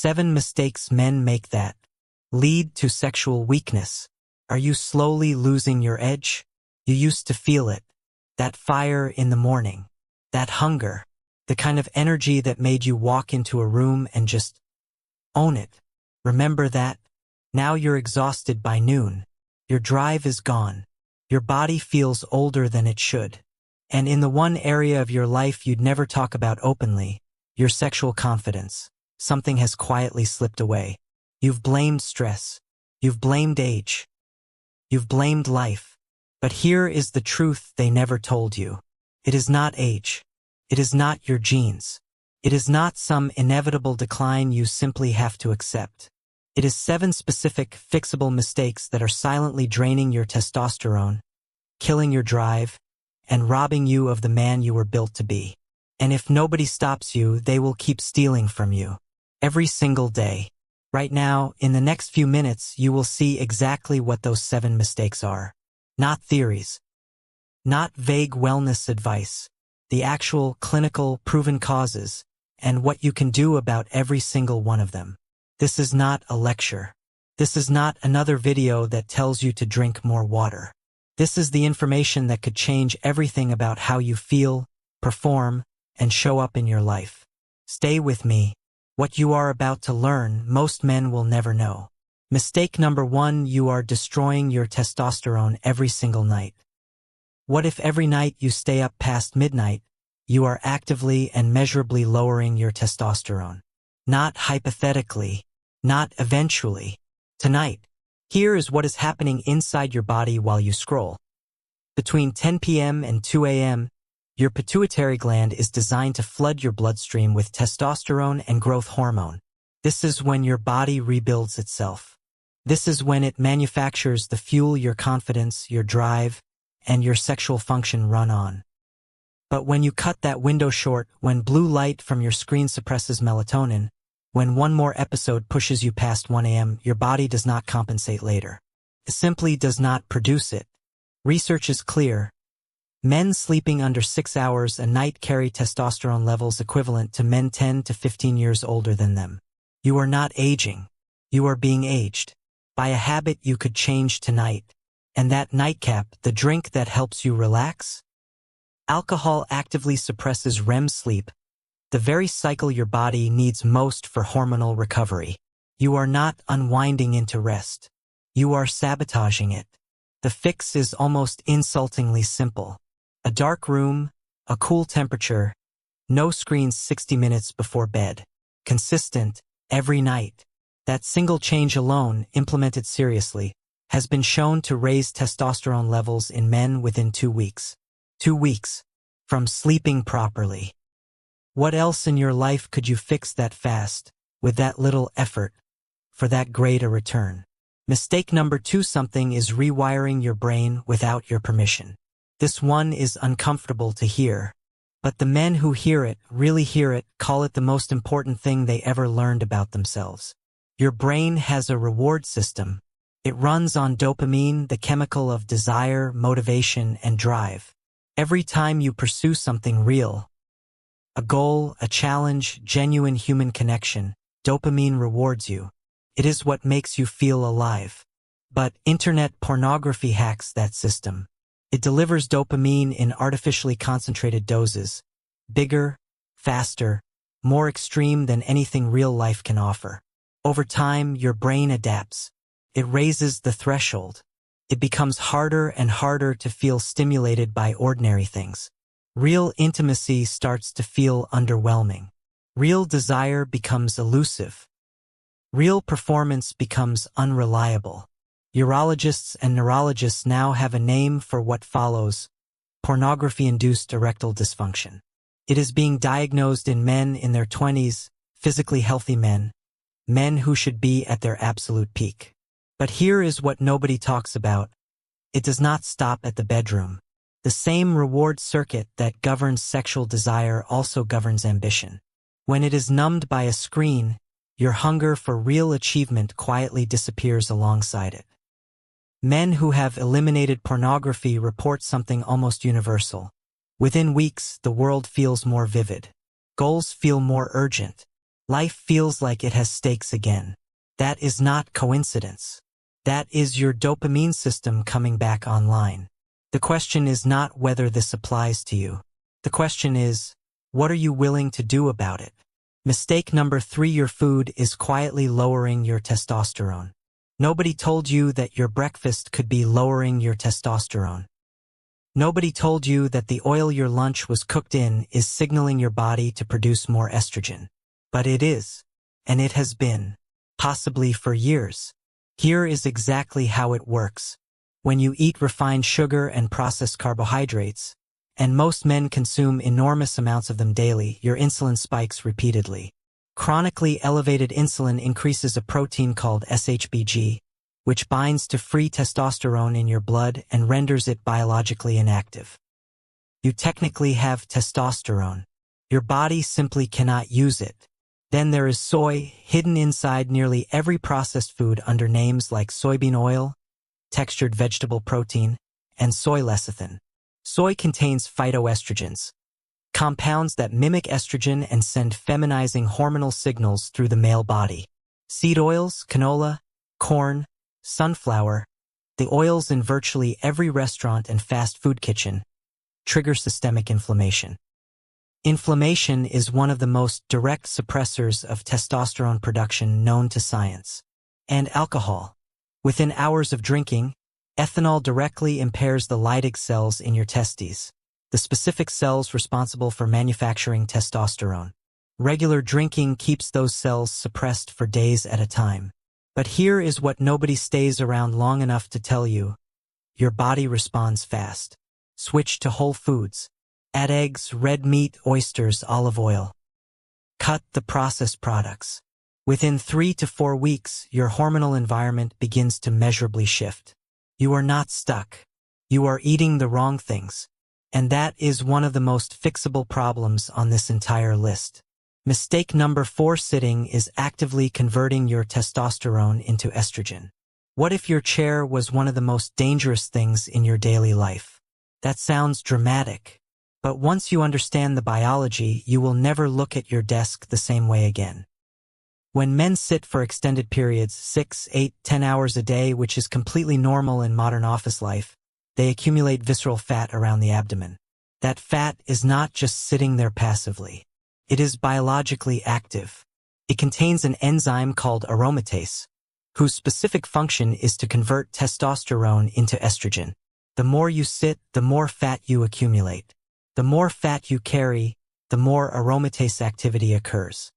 7 mistakes men make that lead to sexual weakness. Are you slowly losing your edge? You used to feel it. That fire in the morning. That hunger. The kind of energy that made you walk into a room and just own it. Remember that? Now you're exhausted by noon. Your drive is gone. Your body feels older than it should. And in the one area of your life you'd never talk about openly, your sexual confidence, something has quietly slipped away. You've blamed stress. You've blamed age. You've blamed life. But here is the truth they never told you. It is not age. It is not your genes. It is not some inevitable decline you simply have to accept. It is 7 specific, fixable mistakes that are silently draining your testosterone, killing your drive, and robbing you of the man you were built to be. And if nobody stops you, they will keep stealing from you. Every single day. Right now, in the next few minutes, you will see exactly what those 7 mistakes are. Not theories. Not vague wellness advice. The actual, clinical, proven causes, and what you can do about every single one of them. This is not a lecture. This is not another video that tells you to drink more water. This is the information that could change everything about how you feel, perform, and show up in your life. Stay with me. What you are about to learn, most men will never know. Mistake number 1, you are destroying your testosterone every single night. What if every night you stay up past midnight, you are actively and measurably lowering your testosterone? Not hypothetically, not eventually. Tonight. Here is what is happening inside your body while you scroll. Between 10 p.m. and 2 a.m., your pituitary gland is designed to flood your bloodstream with testosterone and growth hormone. This is when your body rebuilds itself. This is when it manufactures the fuel your confidence, your drive, and your sexual function run on. But when you cut that window short, when blue light from your screen suppresses melatonin, when one more episode pushes you past 1 a.m., your body does not compensate later. It simply does not produce it. Research is clear. Men sleeping under 6 hours a night carry testosterone levels equivalent to men 10 to 15 years older than them. You are not aging. You are being aged. By a habit you could change tonight. And that nightcap, the drink that helps you relax? Alcohol actively suppresses REM sleep, the very cycle your body needs most for hormonal recovery. You are not unwinding into rest. You are sabotaging it. The fix is almost insultingly simple. A dark room, a cool temperature, no screens 60 minutes before bed. Consistent, every night. That single change alone, implemented seriously, has been shown to raise testosterone levels in men within 2 weeks. 2 weeks. From sleeping properly. What else in your life could you fix that fast, with that little effort, for that great a return? Mistake number 2, something is rewiring your brain without your permission. This one is uncomfortable to hear. But the men who hear it, really hear it, call it the most important thing they ever learned about themselves. Your brain has a reward system. It runs on dopamine, the chemical of desire, motivation, and drive. Every time you pursue something real, a goal, a challenge, genuine human connection, dopamine rewards you. It is what makes you feel alive. But internet pornography hacks that system. It delivers dopamine in artificially concentrated doses, bigger, faster, more extreme than anything real life can offer. Over time, your brain adapts. It raises the threshold. It becomes harder and harder to feel stimulated by ordinary things. Real intimacy starts to feel underwhelming. Real desire becomes elusive. Real performance becomes unreliable. Urologists and neurologists now have a name for what follows: pornography-induced erectile dysfunction. It is being diagnosed in men in their 20s, physically healthy men who should be at their absolute peak. But here is what nobody talks about. It does not stop at the bedroom. The same reward circuit that governs sexual desire also governs ambition. When it is numbed by a screen, your hunger for real achievement quietly disappears alongside it. Men who have eliminated pornography report something almost universal. Within weeks, the world feels more vivid. Goals feel more urgent. Life feels like it has stakes again. That is not coincidence. That is your dopamine system coming back online. The question is not whether this applies to you. The question is, what are you willing to do about it? Mistake number 3: your food is quietly lowering your testosterone. Nobody told you that your breakfast could be lowering your testosterone. Nobody told you that the oil your lunch was cooked in is signaling your body to produce more estrogen. But it is, and it has been, possibly for years. Here is exactly how it works. When you eat refined sugar and processed carbohydrates, and most men consume enormous amounts of them daily, your insulin spikes repeatedly. Chronically elevated insulin increases a protein called SHBG, which binds to free testosterone in your blood and renders it biologically inactive. You technically have testosterone. Your body simply cannot use it. Then there is soy, hidden inside nearly every processed food under names like soybean oil, textured vegetable protein, and soy lecithin. Soy contains phytoestrogens, compounds that mimic estrogen and send feminizing hormonal signals through the male body. Seed oils, canola, corn, sunflower, the oils in virtually every restaurant and fast food kitchen, trigger systemic inflammation. Inflammation is one of the most direct suppressors of testosterone production known to science. And alcohol. Within hours of drinking, ethanol directly impairs the Leydig cells in your testes, the specific cells responsible for manufacturing testosterone. Regular drinking keeps those cells suppressed for days at a time. But here is what nobody stays around long enough to tell you. Your body responds fast. Switch to whole foods. Add eggs, red meat, oysters, olive oil. Cut the processed products. Within 3 to 4 weeks, your hormonal environment begins to measurably shift. You are not stuck. You are eating the wrong things. And that is one of the most fixable problems on this entire list. Mistake number 4: sitting is actively converting your testosterone into estrogen. What if your chair was one of the most dangerous things in your daily life? That sounds dramatic. But once you understand the biology, you will never look at your desk the same way again. When men sit for extended periods, 6, 8, 10 hours a day, which is completely normal in modern office life, they accumulate visceral fat around the abdomen. That fat is not just sitting there passively. It is biologically active. It contains an enzyme called aromatase, whose specific function is to convert testosterone into estrogen. The more you sit, the more fat you accumulate. The more fat you carry, the more aromatase activity occurs.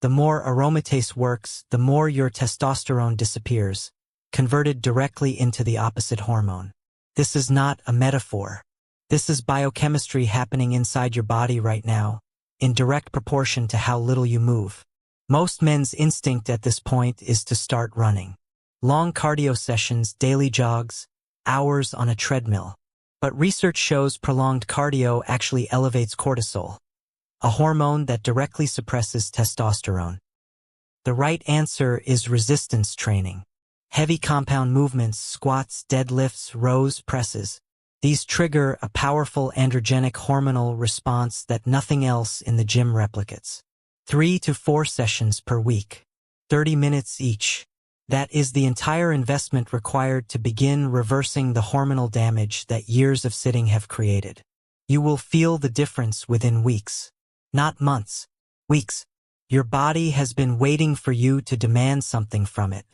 The more aromatase works, the more your testosterone disappears, converted directly into the opposite hormone. This is not a metaphor. This is biochemistry happening inside your body right now, in direct proportion to how little you move. Most men's instinct at this point is to start running. Long cardio sessions, daily jogs, hours on a treadmill. But research shows prolonged cardio actually elevates cortisol, a hormone that directly suppresses testosterone. The right answer is resistance training. Heavy compound movements, squats, deadlifts, rows, presses. These trigger a powerful androgenic hormonal response that nothing else in the gym replicates. 3 to 4 sessions per week, 30 minutes each. That is the entire investment required to begin reversing the hormonal damage that years of sitting have created. You will feel the difference within weeks, not months, weeks. Your body has been waiting for you to demand something from it.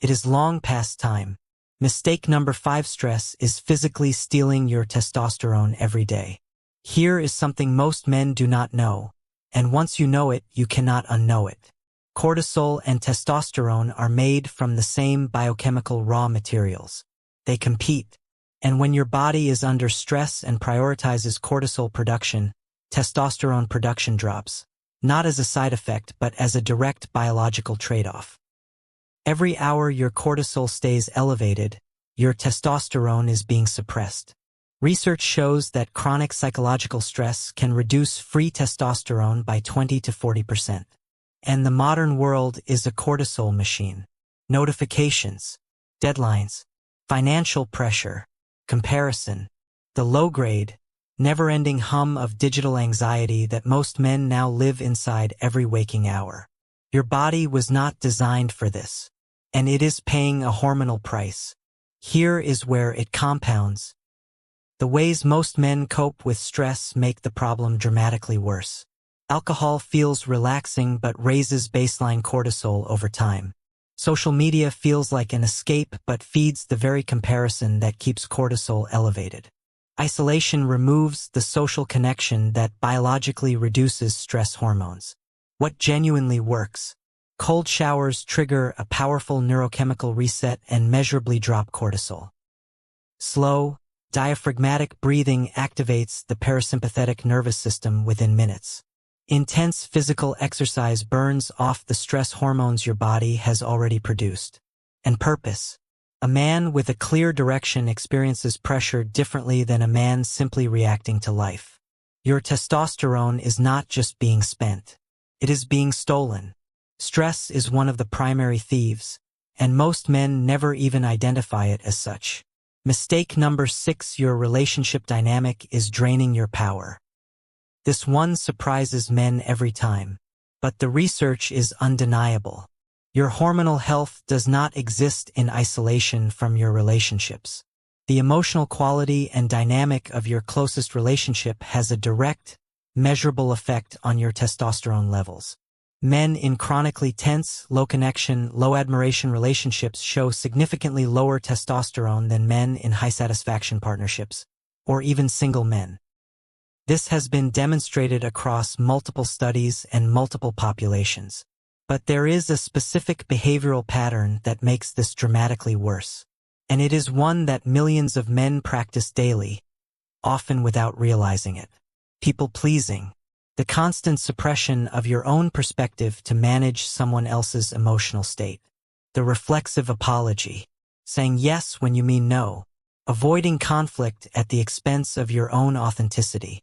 It is long past time. Mistake number 5: stress is physically stealing your testosterone every day. Here is something most men do not know, and once you know it, you cannot unknow it. Cortisol and testosterone are made from the same biochemical raw materials. They compete, and when your body is under stress and prioritizes cortisol production, testosterone production drops, not as a side effect but as a direct biological trade-off. Every hour your cortisol stays elevated, your testosterone is being suppressed. Research shows that chronic psychological stress can reduce free testosterone by 20 to 40%. And the modern world is a cortisol machine. Notifications, deadlines, financial pressure, comparison. The low-grade, never-ending hum of digital anxiety that most men now live inside every waking hour. Your body was not designed for this, and it is paying a hormonal price. Here is where it compounds. The ways most men cope with stress make the problem dramatically worse. Alcohol feels relaxing but raises baseline cortisol over time. Social media feels like an escape but feeds the very comparison that keeps cortisol elevated. Isolation removes the social connection that biologically reduces stress hormones. What genuinely works? Cold showers trigger a powerful neurochemical reset and measurably drop cortisol. Slow, diaphragmatic breathing activates the parasympathetic nervous system within minutes. Intense physical exercise burns off the stress hormones your body has already produced. And purpose. A man with a clear direction experiences pressure differently than a man simply reacting to life. Your testosterone is not just being spent. It is being stolen. Stress is one of the primary thieves, and most men never even identify it as such. Mistake number 6: your relationship dynamic is draining your power. This one surprises men every time, but the research is undeniable. Your hormonal health does not exist in isolation from your relationships. The emotional quality and dynamic of your closest relationship has a direct, measurable effect on your testosterone levels. Men in chronically tense, low-connection, low-admiration relationships show significantly lower testosterone than men in high-satisfaction partnerships, or even single men. This has been demonstrated across multiple studies and multiple populations. But there is a specific behavioral pattern that makes this dramatically worse. And it is one that millions of men practice daily, often without realizing it. People-pleasing. The constant suppression of your own perspective to manage someone else's emotional state. The reflexive apology. Saying yes when you mean no. Avoiding conflict at the expense of your own authenticity.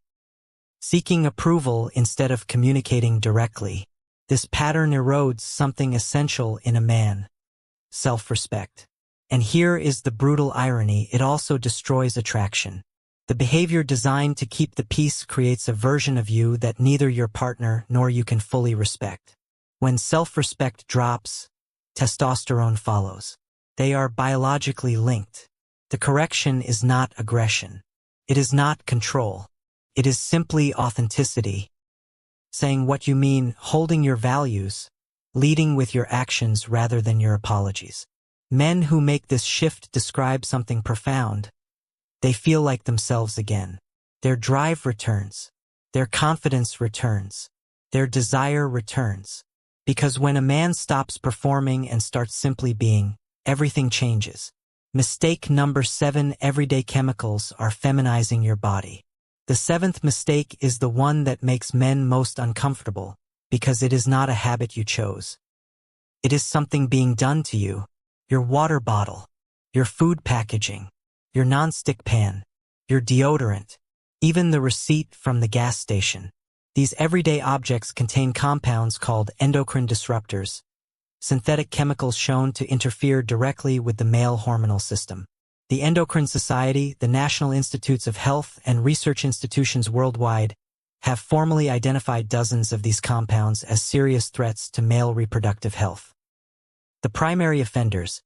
Seeking approval instead of communicating directly. This pattern erodes something essential in a man: self-respect. And here is the brutal irony: it also destroys attraction. The behavior designed to keep the peace creates a version of you that neither your partner nor you can fully respect. When self-respect drops, testosterone follows. They are biologically linked. The correction is not aggression. It is not control. It is simply authenticity. Saying what you mean, holding your values, leading with your actions rather than your apologies. Men who make this shift describe something profound. They feel like themselves again. Their drive returns. Their confidence returns. Their desire returns. Because when a man stops performing and starts simply being, everything changes. Mistake number 7: everyday chemicals are feminizing your body. The 7th mistake is the one that makes men most uncomfortable, because it is not a habit you chose. It is something being done to you. Your water bottle, your food packaging, your nonstick pan, your deodorant, even the receipt from the gas station. These everyday objects contain compounds called endocrine disruptors, synthetic chemicals shown to interfere directly with the male hormonal system. The Endocrine Society, the National Institutes of Health, and research institutions worldwide have formally identified dozens of these compounds as serious threats to male reproductive health. The primary offenders: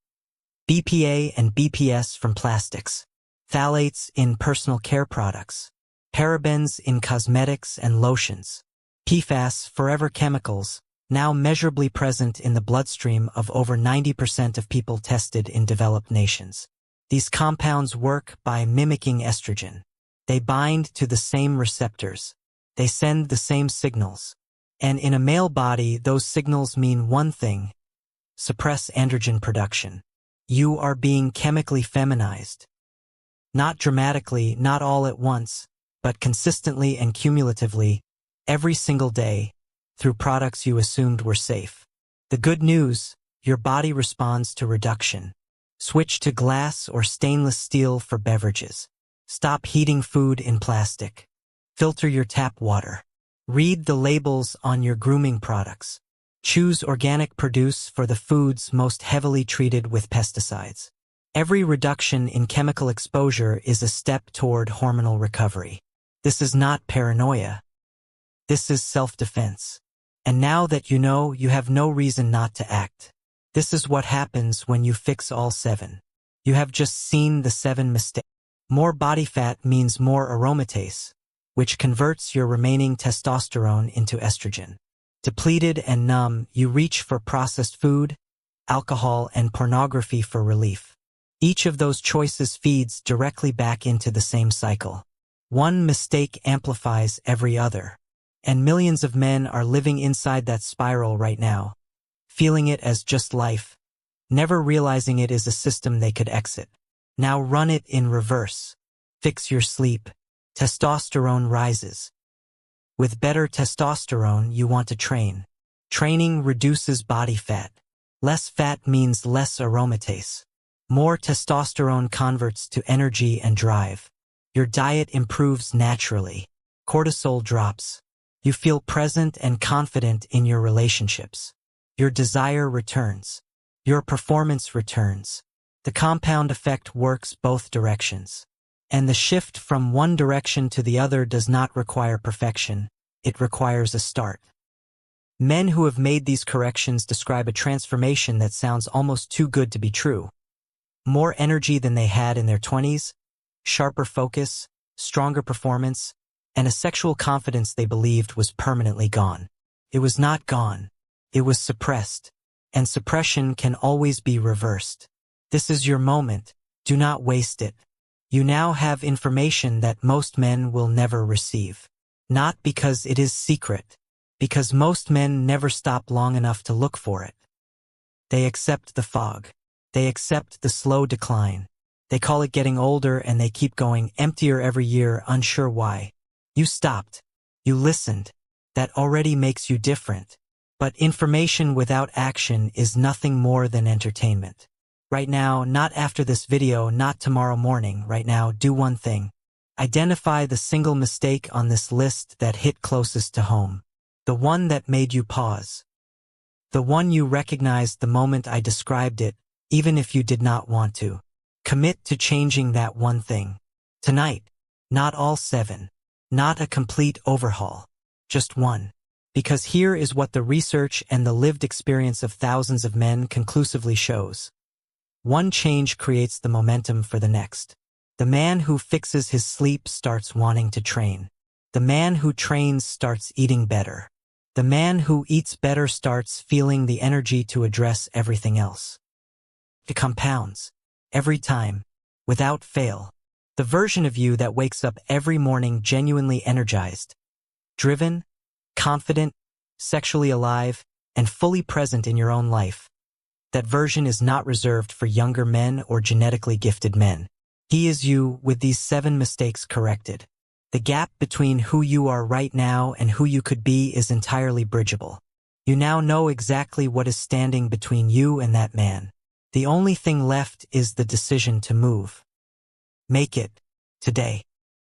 BPA and BPS from plastics, phthalates in personal care products, parabens in cosmetics and lotions, PFAS, forever chemicals, now measurably present in the bloodstream of over 90% of people tested in developed nations. These compounds work by mimicking estrogen. They bind to the same receptors. They send the same signals. And in a male body, those signals mean one thing: suppress androgen production. You are being chemically feminized. Not dramatically, not all at once, but consistently and cumulatively, every single day, through products you assumed were safe. The good news: your body responds to reduction. Switch to glass or stainless steel for beverages. Stop heating food in plastic. Filter your tap water. Read the labels on your grooming products. Choose organic produce for the foods most heavily treated with pesticides. Every reduction in chemical exposure is a step toward hormonal recovery. This is not paranoia. This is self-defense. And now that you know, you have no reason not to act. This is what happens when you fix all 7. You have just seen the 7 mistakes. More body fat means more aromatase, which converts your remaining testosterone into estrogen. Depleted and numb, you reach for processed food, alcohol, and pornography for relief. Each of those choices feeds directly back into the same cycle. One mistake amplifies every other. And millions of men are living inside that spiral right now, feeling it as just life, never realizing it is a system they could exit. Now run it in reverse. Fix your sleep. Testosterone rises. With better testosterone, you want to train. Training reduces body fat. Less fat means less aromatase. More testosterone converts to energy and drive. Your diet improves naturally. Cortisol drops. You feel present and confident in your relationships. Your desire returns. Your performance returns. The compound effect works both directions. And the shift from one direction to the other does not require perfection. It requires a start. Men who have made these corrections describe a transformation that sounds almost too good to be true. More energy than they had in their 20s, sharper focus, stronger performance, and a sexual confidence they believed was permanently gone. It was not gone. It was suppressed. And suppression can always be reversed. This is your moment. Do not waste it. You now have information that most men will never receive. Not because it is secret, because most men never stop long enough to look for it. They accept the fog. They accept the slow decline. They call it getting older, and they keep going emptier every year, unsure why. You stopped. You listened. That already makes you different. But information without action is nothing more than entertainment. Right now, not after this video, not tomorrow morning, right now, do one thing. Identify the single mistake on this list that hit closest to home. The one that made you pause. The one you recognized the moment I described it, even if you did not want to. Commit to changing that one thing. Tonight. Not all 7. Not a complete overhaul. Just one. Because here is what the research and the lived experience of thousands of men conclusively shows. One change creates the momentum for the next. The man who fixes his sleep starts wanting to train. The man who trains starts eating better. The man who eats better starts feeling the energy to address everything else. It compounds. Every time. Without fail. The version of you that wakes up every morning genuinely energized, driven, confident, sexually alive, and fully present in your own life. That version is not reserved for younger men or genetically gifted men. He is you with these 7 mistakes corrected. The gap between who you are right now and who you could be is entirely bridgeable. You now know exactly what is standing between you and that man. The only thing left is the decision to move. Make it today.